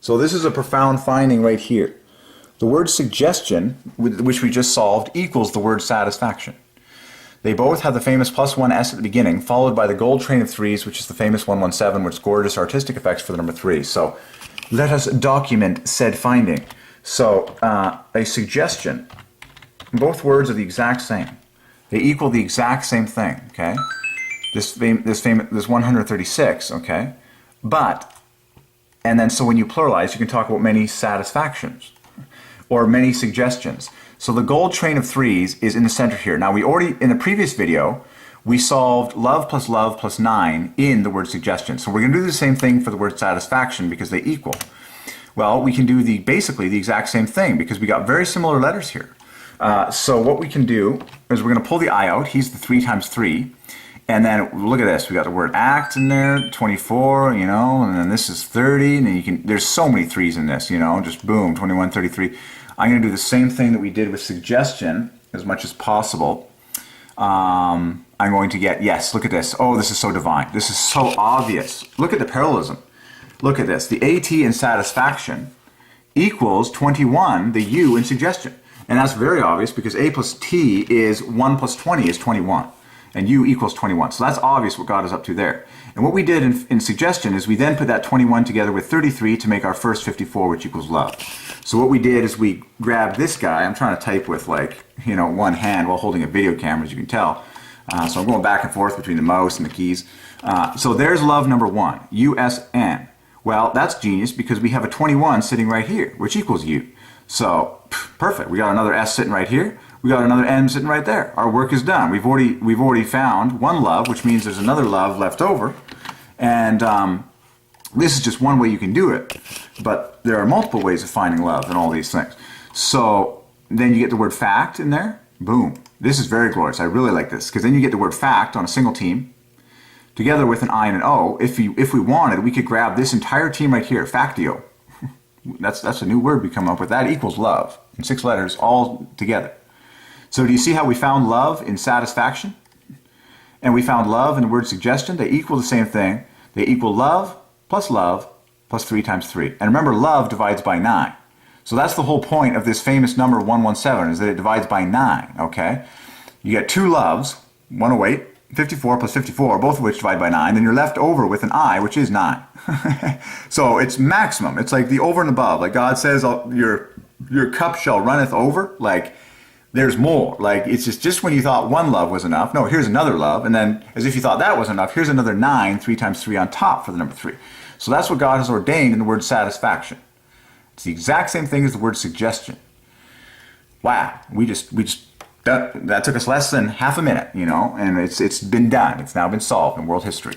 So this is a profound finding right here. The word suggestion, which we just solved, equals the word satisfaction. They both have the famous +1 S at the beginning, followed by the gold train of threes, which is the famous 117, which is gorgeous artistic effects for the number 3. So let us document said finding. So a suggestion, both words are the exact same. They equal the exact same thing, okay? This 136, okay? But, and then so when you pluralize, you can talk about many satisfactions or many suggestions. So the gold train of threes is in the center here. Now we already, in the previous video, we solved love plus 9 in the word suggestion. So we're going to do the same thing for the word satisfaction because they equal. Well, we can do basically the exact same thing because we got very similar letters here. So what we can do is we're going to pull the I out. He's the 3 times 3. And then look at this. We got the word act in there, 24, you know, and then this is 30. And then you can, there's so many 3's in this, you know, just boom, 21, 33. I'm going to do the same thing that we did with suggestion as much as possible. I'm going to get, yes, look at this. Oh, this is so divine. This is so obvious. Look at the parallelism. Look at this. The AT in satisfaction equals 21, the U in suggestion. And that's very obvious because A plus T is 1 plus 20 is 21. And U equals 21. So that's obvious what God is up to there. And what we did in suggestion is we then put that 21 together with 33 to make our first 54, which equals love. So what we did is we grabbed this guy. I'm trying to type with, like, you know, one hand while holding a video camera, as you can tell. So I'm going back and forth between the mouse and the keys. So there's love number 1, USN. Well, that's genius because we have a 21 sitting right here, which equals U. So perfect. We got another S sitting right here. We got another N sitting right there. Our work is done. We've already found one love, which means there's another love left over. And this is just one way you can do it. But there are multiple ways of finding love in all these things. So then you get the word fact in there. Boom. This is very glorious. I really like this because then you get the word fact on a single team together with an I and an O. If we wanted, we could grab this entire team right here, factio. That's a new word we come up with. That equals love in 6 letters all together. So do you see how we found love in satisfaction? And we found love in the word suggestion. They equal the same thing. They equal love plus 3 times 3. And remember, love divides by 9. So that's the whole point of this famous number 117 is that it divides by 9, okay? You get 2 loves, 108, 54 plus 54, both of which divide by 9. Then you're left over with an I, which is 9. So it's maximum. It's like the over and above. Like God says, your cup shall runneth over. Like, there's more. Like, it's just when you thought one love was enough, no, here's another love. And then as if you thought that was enough, here's another 9, 3 times 3 on top for the number 3. So that's what God has ordained in the word satisfaction. It's the exact same thing as the word suggestion. Wow. That took us less than half a minute, you know, and it's been done. It's now been solved in world history.